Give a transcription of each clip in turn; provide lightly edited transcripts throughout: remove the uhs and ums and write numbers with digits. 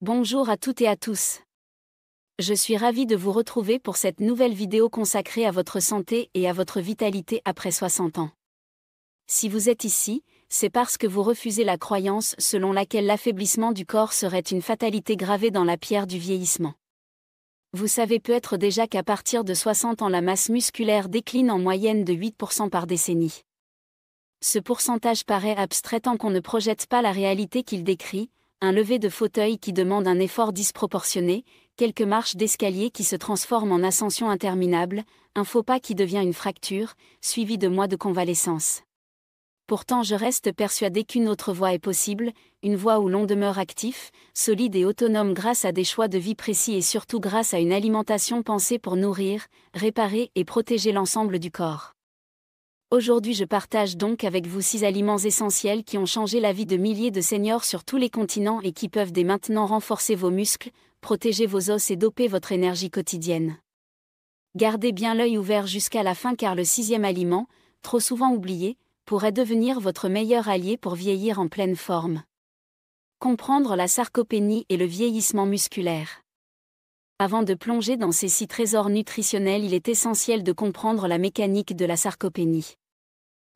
Bonjour à toutes et à tous. Je suis ravie de vous retrouver pour cette nouvelle vidéo consacrée à votre santé et à votre vitalité après 60 ans. Si vous êtes ici, c'est parce que vous refusez la croyance selon laquelle l'affaiblissement du corps serait une fatalité gravée dans la pierre du vieillissement. Vous savez peut-être déjà qu'à partir de 60 ans la masse musculaire décline en moyenne de 8% par décennie. Ce pourcentage paraît abstrait tant qu'on ne projette pas la réalité qu'il décrit. Un lever de fauteuil qui demande un effort disproportionné, quelques marches d'escalier qui se transforment en ascension interminable, un faux pas qui devient une fracture, suivi de mois de convalescence. Pourtant je reste persuadé qu'une autre voie est possible, une voie où l'on demeure actif, solide et autonome grâce à des choix de vie précis et surtout grâce à une alimentation pensée pour nourrir, réparer et protéger l'ensemble du corps. Aujourd'hui je partage donc avec vous 6 aliments essentiels qui ont changé la vie de milliers de seniors sur tous les continents et qui peuvent dès maintenant renforcer vos muscles, protéger vos os et doper votre énergie quotidienne. Gardez bien l'œil ouvert jusqu'à la fin car le 6e aliment, trop souvent oublié, pourrait devenir votre meilleur allié pour vieillir en pleine forme. Comprendre la sarcopénie et le vieillissement musculaire. Avant de plonger dans ces 6 trésors nutritionnels, il est essentiel de comprendre la mécanique de la sarcopénie.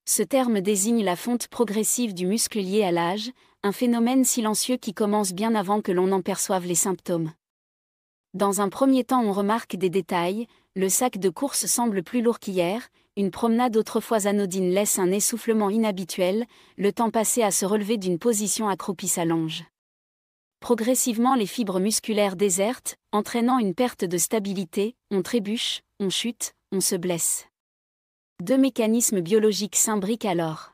Ce terme désigne la fonte progressive du muscle lié à l'âge, un phénomène silencieux qui commence bien avant que l'on en perçoive les symptômes. Dans un premier temps on remarque des détails, le sac de course semble plus lourd qu'hier, une promenade autrefois anodine laisse un essoufflement inhabituel, le temps passé à se relever d'une position accroupie s'allonge. Progressivement les fibres musculaires désertent, entraînant une perte de stabilité, on trébuche, on chute, on se blesse. 2 mécanismes biologiques s'imbriquent alors.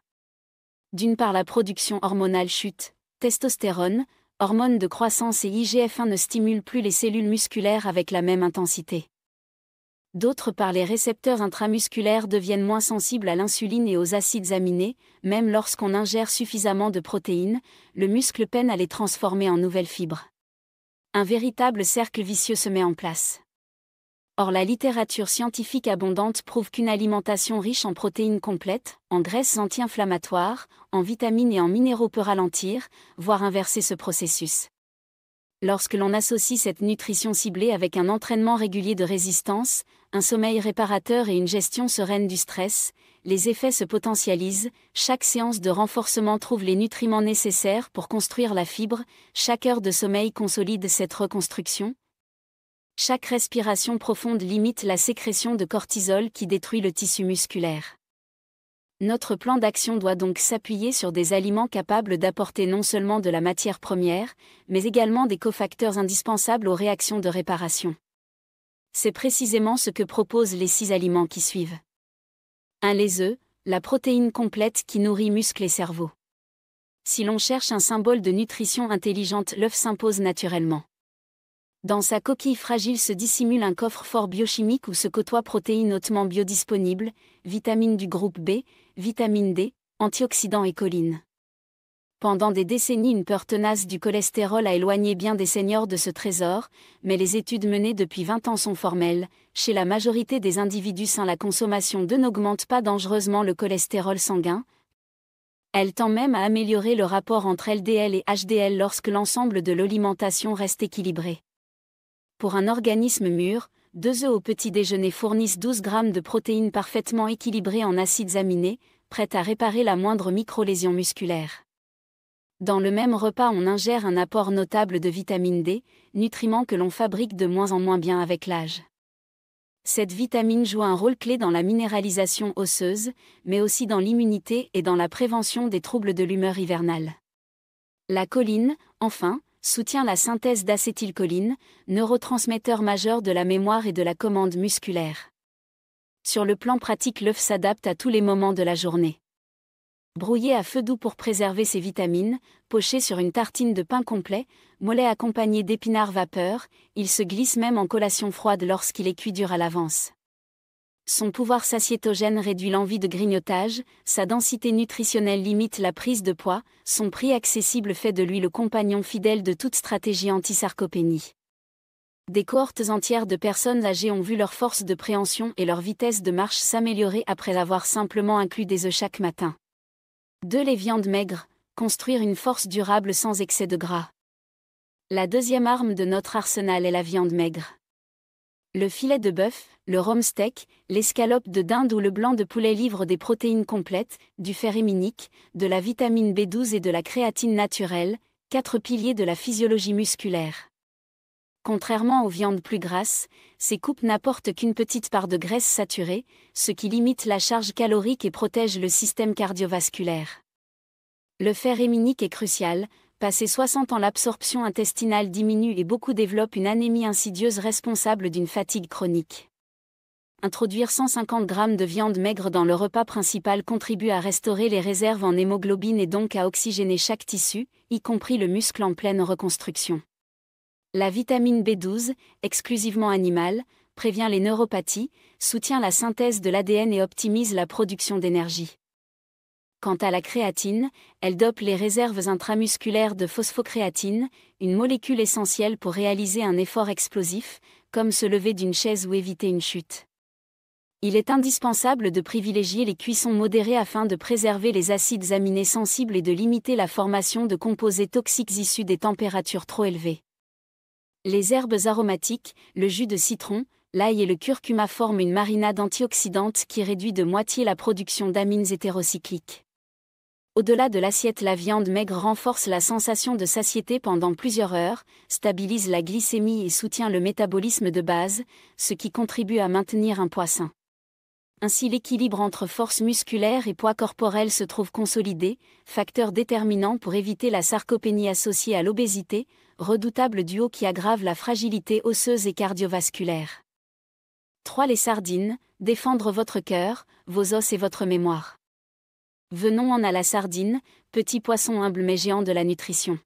D'une part la production hormonale chute, testostérone, hormone de croissance et IGF-1 ne stimulent plus les cellules musculaires avec la même intensité. D'autre part les récepteurs intramusculaires deviennent moins sensibles à l'insuline et aux acides aminés, même lorsqu'on ingère suffisamment de protéines, le muscle peine à les transformer en nouvelles fibres. Un véritable cercle vicieux se met en place. Or la littérature scientifique abondante prouve qu'une alimentation riche en protéines complètes, en graisses anti-inflammatoires, en vitamines et en minéraux peut ralentir, voire inverser ce processus. Lorsque l'on associe cette nutrition ciblée avec un entraînement régulier de résistance, un sommeil réparateur et une gestion sereine du stress, les effets se potentialisent, chaque séance de renforcement trouve les nutriments nécessaires pour construire la fibre, chaque heure de sommeil consolide cette reconstruction. Chaque respiration profonde limite la sécrétion de cortisol qui détruit le tissu musculaire. Notre plan d'action doit donc s'appuyer sur des aliments capables d'apporter non seulement de la matière première, mais également des cofacteurs indispensables aux réactions de réparation. C'est précisément ce que proposent les 6 aliments qui suivent. 1. Les œufs, la protéine complète qui nourrit muscles et cerveau. Si l'on cherche un symbole de nutrition intelligente, l'œuf s'impose naturellement. Dans sa coquille fragile se dissimule un coffre-fort biochimique où se côtoient protéines hautement biodisponibles, vitamines du groupe B, vitamine D, antioxydants et choline. Pendant des décennies une peur tenace du cholestérol a éloigné bien des seniors de ce trésor, mais les études menées depuis 20 ans sont formelles, chez la majorité des individus sains la consommation d'œufs n'augmente pas dangereusement le cholestérol sanguin. Elle tend même à améliorer le rapport entre LDL et HDL lorsque l'ensemble de l'alimentation reste équilibré. Pour un organisme mûr, 2 œufs au petit déjeuner fournissent 12 grammes de protéines parfaitement équilibrées en acides aminés, prêtes à réparer la moindre microlésion musculaire. Dans le même repas on ingère un apport notable de vitamine D, nutriment que l'on fabrique de moins en moins bien avec l'âge. Cette vitamine joue un rôle clé dans la minéralisation osseuse, mais aussi dans l'immunité et dans la prévention des troubles de l'humeur hivernale. La choline, enfin, soutient la synthèse d'acétylcholine, neurotransmetteur majeur de la mémoire et de la commande musculaire. Sur le plan pratique, l'œuf s'adapte à tous les moments de la journée. Brouillé à feu doux pour préserver ses vitamines, poché sur une tartine de pain complet, mollet accompagné d'épinards vapeur, il se glisse même en collation froide lorsqu'il est cuit dur à l'avance. Son pouvoir satiétogène réduit l'envie de grignotage, sa densité nutritionnelle limite la prise de poids, son prix accessible fait de lui le compagnon fidèle de toute stratégie anti-sarcopénie. Des cohortes entières de personnes âgées ont vu leur force de préhension et leur vitesse de marche s'améliorer après avoir simplement inclus des œufs chaque matin. 2. Les viandes maigres, construire une force durable sans excès de gras. La deuxième arme de notre arsenal est la viande maigre. Le filet de bœuf, le rhum steak, l'escalope de dinde ou le blanc de poulet livrent des protéines complètes, du fer héminique, de la vitamine B12 et de la créatine naturelle, 4 piliers de la physiologie musculaire. Contrairement aux viandes plus grasses, ces coupes n'apportent qu'une petite part de graisse saturée, ce qui limite la charge calorique et protège le système cardiovasculaire. Le fer héminique est crucial. Passé 60 ans, l'absorption intestinale diminue et beaucoup développent une anémie insidieuse responsable d'une fatigue chronique. Introduire 150 g de viande maigre dans le repas principal contribue à restaurer les réserves en hémoglobine et donc à oxygéner chaque tissu, y compris le muscle en pleine reconstruction. La vitamine B12, exclusivement animale, prévient les neuropathies, soutient la synthèse de l'ADN et optimise la production d'énergie. Quant à la créatine, elle dope les réserves intramusculaires de phosphocréatine, une molécule essentielle pour réaliser un effort explosif, comme se lever d'une chaise ou éviter une chute. Il est indispensable de privilégier les cuissons modérées afin de préserver les acides aminés sensibles et de limiter la formation de composés toxiques issus des températures trop élevées. Les herbes aromatiques, le jus de citron, l'ail et le curcuma forment une marinade antioxydante qui réduit de moitié la production d'amines hétérocycliques. Au-delà de l'assiette, la viande maigre renforce la sensation de satiété pendant plusieurs heures, stabilise la glycémie et soutient le métabolisme de base, ce qui contribue à maintenir un poids sain. Ainsi, l'équilibre entre force musculaire et poids corporel se trouve consolidé, facteur déterminant pour éviter la sarcopénie associée à l'obésité, redoutable duo qui aggrave la fragilité osseuse et cardiovasculaire. 3. Les sardines, défendre votre cœur, vos os et votre mémoire. Venons-en à la sardine, petit poisson humble mais géant de la nutrition.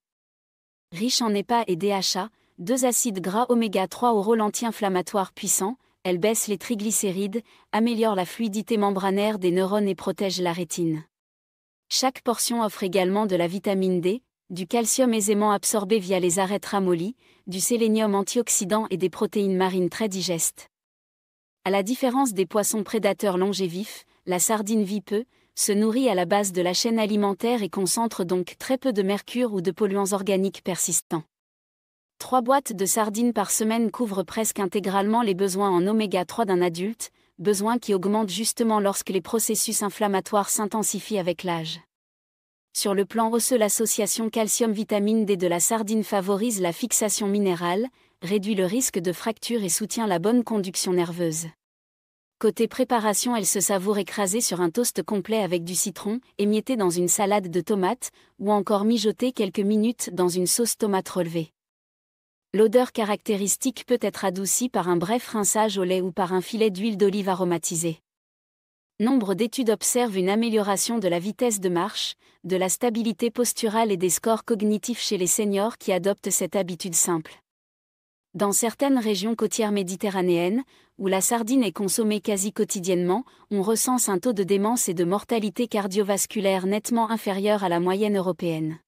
Riche en EPA et DHA, deux acides gras oméga 3 au rôle anti-inflammatoire puissant, elle baisse les triglycérides, améliore la fluidité membranaire des neurones et protège la rétine. Chaque portion offre également de la vitamine D, du calcium aisément absorbé via les arêtes ramollies, du sélénium antioxydant et des protéines marines très digestes. À la différence des poissons prédateurs longévifs, la sardine vit peu, se nourrit à la base de la chaîne alimentaire et concentre donc très peu de mercure ou de polluants organiques persistants. 3 boîtes de sardines par semaine couvrent presque intégralement les besoins en oméga 3 d'un adulte, besoins qui augmentent justement lorsque les processus inflammatoires s'intensifient avec l'âge. Sur le plan osseux, l'association calcium-vitamine D de la sardine favorise la fixation minérale, réduit le risque de fracture et soutient la bonne conduction nerveuse. Côté préparation, elle se savoure écrasée sur un toast complet avec du citron, émiettée dans une salade de tomates, ou encore mijotée quelques minutes dans une sauce tomate relevée. L'odeur caractéristique peut être adoucie par un bref rinçage au lait ou par un filet d'huile d'olive aromatisée. Nombre d'études observent une amélioration de la vitesse de marche, de la stabilité posturale et des scores cognitifs chez les seniors qui adoptent cette habitude simple. Dans certaines régions côtières méditerranéennes, où la sardine est consommée quasi quotidiennement, on recense un taux de démence et de mortalité cardiovasculaire nettement inférieur à la moyenne européenne.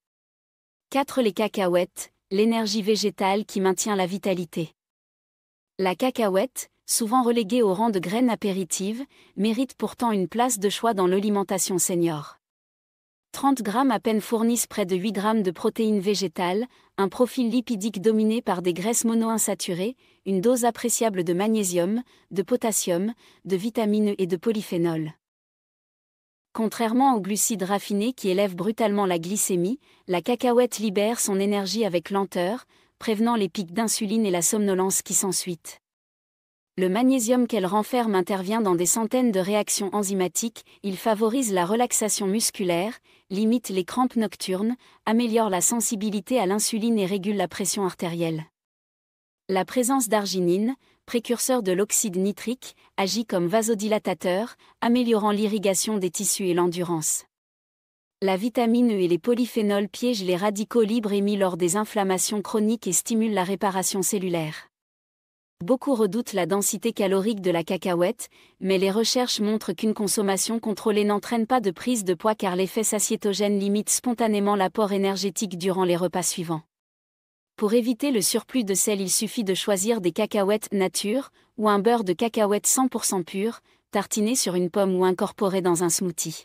4. Les cacahuètes, l'énergie végétale qui maintient la vitalité. La cacahuète, souvent reléguée au rang de graine apéritive, mérite pourtant une place de choix dans l'alimentation senior. 30 g à peine fournissent près de 8 g de protéines végétales, un profil lipidique dominé par des graisses monoinsaturées, une dose appréciable de magnésium, de potassium, de vitamine E et de polyphénol. Contrairement aux glucides raffinés qui élèvent brutalement la glycémie, la cacahuète libère son énergie avec lenteur, prévenant les pics d'insuline et la somnolence qui s'ensuit. Le magnésium qu'elle renferme intervient dans des centaines de réactions enzymatiques, il favorise la relaxation musculaire, limite les crampes nocturnes, améliore la sensibilité à l'insuline et régule la pression artérielle. La présence d'arginine, précurseur de l'oxyde nitrique, agit comme vasodilatateur, améliorant l'irrigation des tissus et l'endurance. La vitamine E et les polyphénols piègent les radicaux libres émis lors des inflammations chroniques et stimulent la réparation cellulaire. Beaucoup redoutent la densité calorique de la cacahuète, mais les recherches montrent qu'une consommation contrôlée n'entraîne pas de prise de poids car l'effet satiétogène limite spontanément l'apport énergétique durant les repas suivants. Pour éviter le surplus de sel, il suffit de choisir des cacahuètes nature, ou un beurre de cacahuète 100% pur, tartiné sur une pomme ou incorporé dans un smoothie.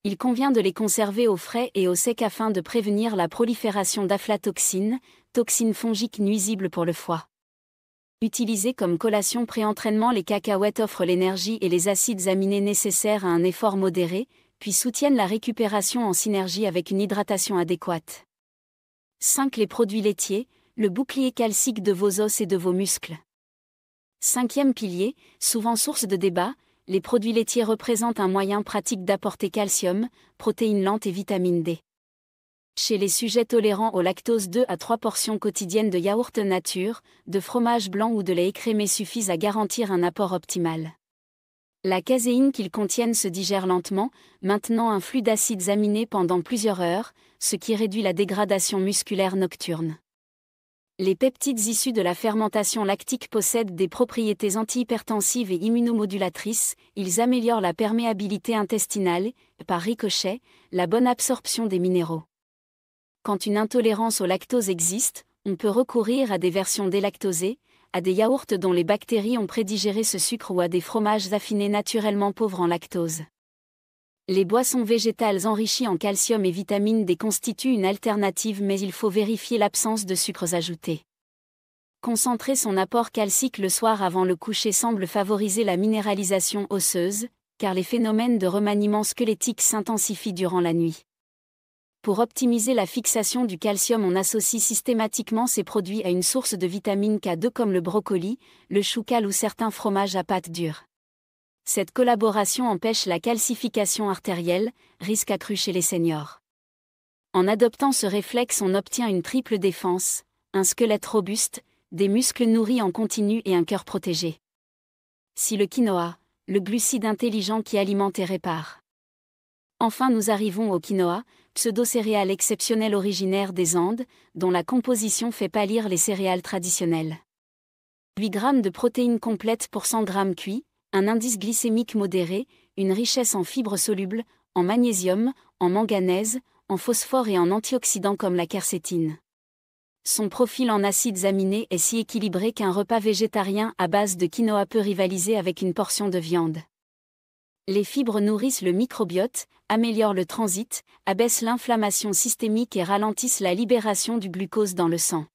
Il convient de les conserver au frais et au sec afin de prévenir la prolifération d'aflatoxines, toxines fongiques nuisibles pour le foie. Utilisés comme collation pré-entraînement, les cacahuètes offrent l'énergie et les acides aminés nécessaires à un effort modéré, puis soutiennent la récupération en synergie avec une hydratation adéquate. 5. Les produits laitiers, le bouclier calcique de vos os et de vos muscles. 5e pilier, souvent source de débat, les produits laitiers représentent un moyen pratique d'apporter calcium, protéines lentes et vitamine D. Chez les sujets tolérants au lactose, 2 à 3 portions quotidiennes de yaourt nature, de fromage blanc ou de lait écrémé suffisent à garantir un apport optimal. La caséine qu'ils contiennent se digère lentement, maintenant un flux d'acides aminés pendant plusieurs heures, ce qui réduit la dégradation musculaire nocturne. Les peptides issus de la fermentation lactique possèdent des propriétés antihypertensives et immunomodulatrices, ils améliorent la perméabilité intestinale et, par ricochet, la bonne absorption des minéraux. Quand une intolérance au lactose existe, on peut recourir à des versions délactosées, à des yaourts dont les bactéries ont prédigéré ce sucre ou à des fromages affinés naturellement pauvres en lactose. Les boissons végétales enrichies en calcium et vitamine D constituent une alternative, mais il faut vérifier l'absence de sucres ajoutés. Concentrer son apport calcique le soir avant le coucher semble favoriser la minéralisation osseuse, car les phénomènes de remaniement squelettique s'intensifient durant la nuit. Pour optimiser la fixation du calcium, on associe systématiquement ces produits à une source de vitamine K2 comme le brocoli, le chou cal ou certains fromages à pâte dure. Cette collaboration empêche la calcification artérielle, risque accru chez les seniors. En adoptant ce réflexe, on obtient une triple défense, un squelette robuste, des muscles nourris en continu et un cœur protégé. Si le quinoa, le glucide intelligent qui alimente et répare. Enfin, nous arrivons au quinoa, pseudo-céréale exceptionnelle originaire des Andes, dont la composition fait pâlir les céréales traditionnelles. 8 g de protéines complètes pour 100 g cuits, un indice glycémique modéré, une richesse en fibres solubles, en magnésium, en manganèse, en phosphore et en antioxydants comme la quercétine. Son profil en acides aminés est si équilibré qu'un repas végétarien à base de quinoa peut rivaliser avec une portion de viande. Les fibres nourrissent le microbiote, améliorent le transit, abaissent l'inflammation systémique et ralentissent la libération du glucose dans le sang.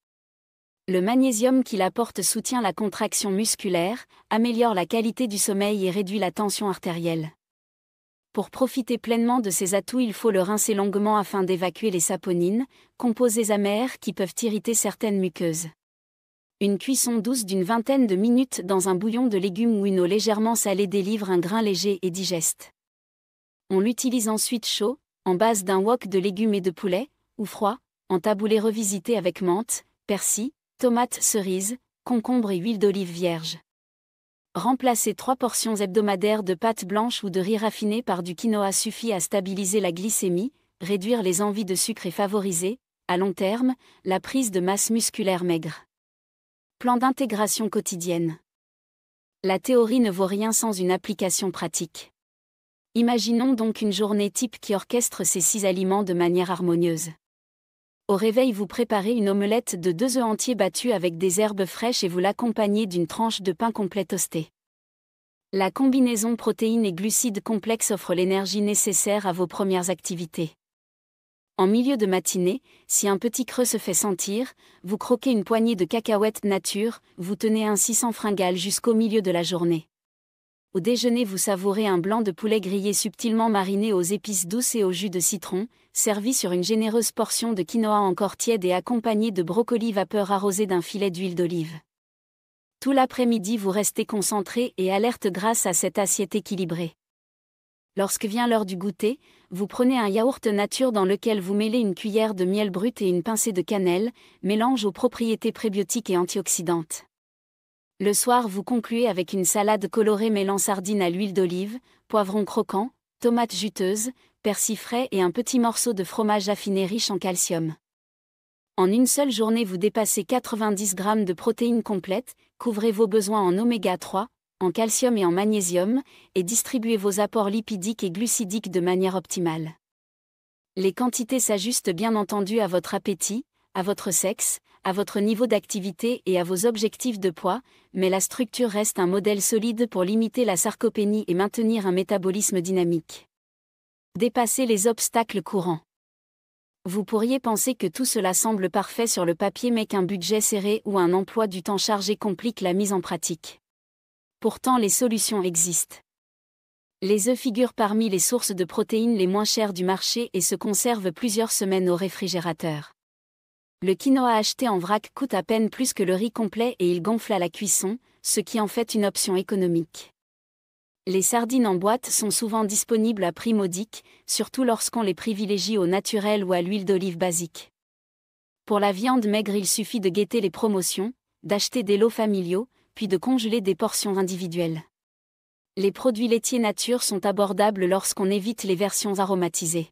Le magnésium qu'il apporte soutient la contraction musculaire, améliore la qualité du sommeil et réduit la tension artérielle. Pour profiter pleinement de ces atouts, il faut le rincer longuement afin d'évacuer les saponines, composés amers qui peuvent irriter certaines muqueuses. Une cuisson douce d'une vingtaine de minutes dans un bouillon de légumes ou une eau légèrement salée délivre un grain léger et digeste. On l'utilise ensuite chaud, en base d'un wok de légumes et de poulet, ou froid, en taboulé revisité avec menthe, persil, tomates cerises, concombre et huile d'olive vierge. Remplacer 3 portions hebdomadaires de pâte blanche ou de riz raffiné par du quinoa suffit à stabiliser la glycémie, réduire les envies de sucre et favoriser, à long terme, la prise de masse musculaire maigre. Plan d'intégration quotidienne. La théorie ne vaut rien sans une application pratique. Imaginons donc une journée type qui orchestre ces 6 aliments de manière harmonieuse. Au réveil, vous préparez une omelette de 2 œufs entiers battus avec des herbes fraîches et vous l'accompagnez d'une tranche de pain complet toasté. La combinaison protéines et glucides complexes offre l'énergie nécessaire à vos premières activités. En milieu de matinée, si un petit creux se fait sentir, vous croquez une poignée de cacahuètes nature, vous tenez ainsi sans fringale jusqu'au milieu de la journée. Au déjeuner, vous savourez un blanc de poulet grillé subtilement mariné aux épices douces et au jus de citron, servi sur une généreuse portion de quinoa encore tiède et accompagné de brocoli vapeur arrosé d'un filet d'huile d'olive. Tout l'après-midi, vous restez concentré et alerte grâce à cette assiette équilibrée. Lorsque vient l'heure du goûter, vous prenez un yaourt nature dans lequel vous mêlez une cuillère de miel brut et une pincée de cannelle, mélange aux propriétés prébiotiques et antioxydantes. Le soir, vous concluez avec une salade colorée mêlant sardines à l'huile d'olive, poivrons croquants, tomates juteuses, persil frais et un petit morceau de fromage affiné riche en calcium. En une seule journée, vous dépassez 90 g de protéines complètes, couvrez vos besoins en oméga 3, en calcium et en magnésium, et distribuez vos apports lipidiques et glucidiques de manière optimale. Les quantités s'ajustent bien entendu à votre appétit, à votre sexe, à votre niveau d'activité et à vos objectifs de poids, mais la structure reste un modèle solide pour limiter la sarcopénie et maintenir un métabolisme dynamique. Dépasser les obstacles courants. Vous pourriez penser que tout cela semble parfait sur le papier mais qu'un budget serré ou un emploi du temps chargé complique la mise en pratique. Pourtant les solutions existent. Les œufs figurent parmi les sources de protéines les moins chères du marché et se conservent plusieurs semaines au réfrigérateur. Le quinoa acheté en vrac coûte à peine plus que le riz complet et il gonfle à la cuisson, ce qui en fait une option économique. Les sardines en boîte sont souvent disponibles à prix modique, surtout lorsqu'on les privilégie au naturel ou à l'huile d'olive basique. Pour la viande maigre, il suffit de guetter les promotions, d'acheter des lots familiaux, puis de congeler des portions individuelles. Les produits laitiers nature sont abordables lorsqu'on évite les versions aromatisées.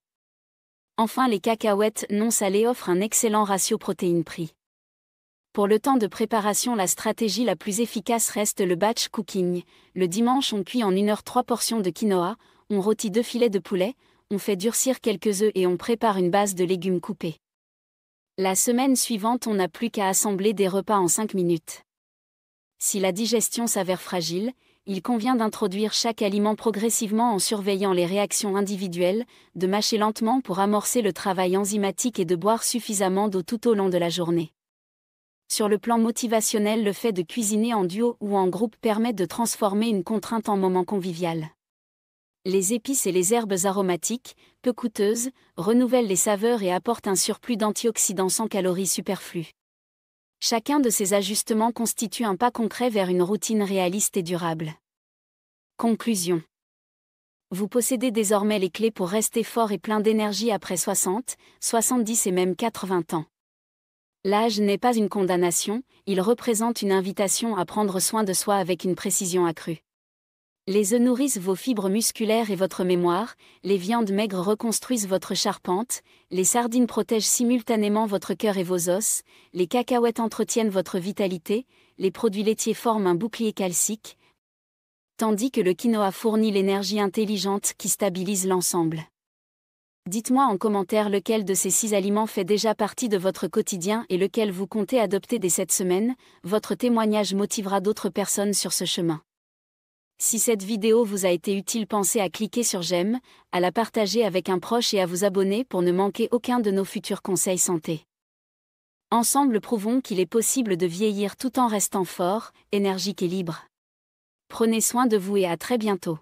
Enfin, les cacahuètes non salées offrent un excellent ratio protéines-prix. Pour le temps de préparation, la stratégie la plus efficace reste le batch cooking. Le dimanche, on cuit en 1 heure 3 portions de quinoa, on rôtit 2 filets de poulet, on fait durcir quelques œufs et on prépare une base de légumes coupés. La semaine suivante, on n'a plus qu'à assembler des repas en 5 minutes. Si la digestion s'avère fragile, il convient d'introduire chaque aliment progressivement en surveillant les réactions individuelles, de mâcher lentement pour amorcer le travail enzymatique et de boire suffisamment d'eau tout au long de la journée. Sur le plan motivationnel, le fait de cuisiner en duo ou en groupe permet de transformer une contrainte en moment convivial. Les épices et les herbes aromatiques, peu coûteuses, renouvellent les saveurs et apportent un surplus d'antioxydants sans calories superflues. Chacun de ces ajustements constitue un pas concret vers une routine réaliste et durable. Conclusion. Vous possédez désormais les clés pour rester fort et plein d'énergie après 60, 70 et même 80 ans. L'âge n'est pas une condamnation, il représente une invitation à prendre soin de soi avec une précision accrue. Les œufs nourrissent vos fibres musculaires et votre mémoire, les viandes maigres reconstruisent votre charpente, les sardines protègent simultanément votre cœur et vos os, les cacahuètes entretiennent votre vitalité, les produits laitiers forment un bouclier calcique, tandis que le quinoa fournit l'énergie intelligente qui stabilise l'ensemble. Dites-moi en commentaire lequel de ces 6 aliments fait déjà partie de votre quotidien et lequel vous comptez adopter dès cette semaine, votre témoignage motivera d'autres personnes sur ce chemin. Si cette vidéo vous a été utile, pensez à cliquer sur j'aime, à la partager avec un proche et à vous abonner pour ne manquer aucun de nos futurs conseils santé. Ensemble, prouvons qu'il est possible de vieillir tout en restant fort, énergique et libre. Prenez soin de vous et à très bientôt.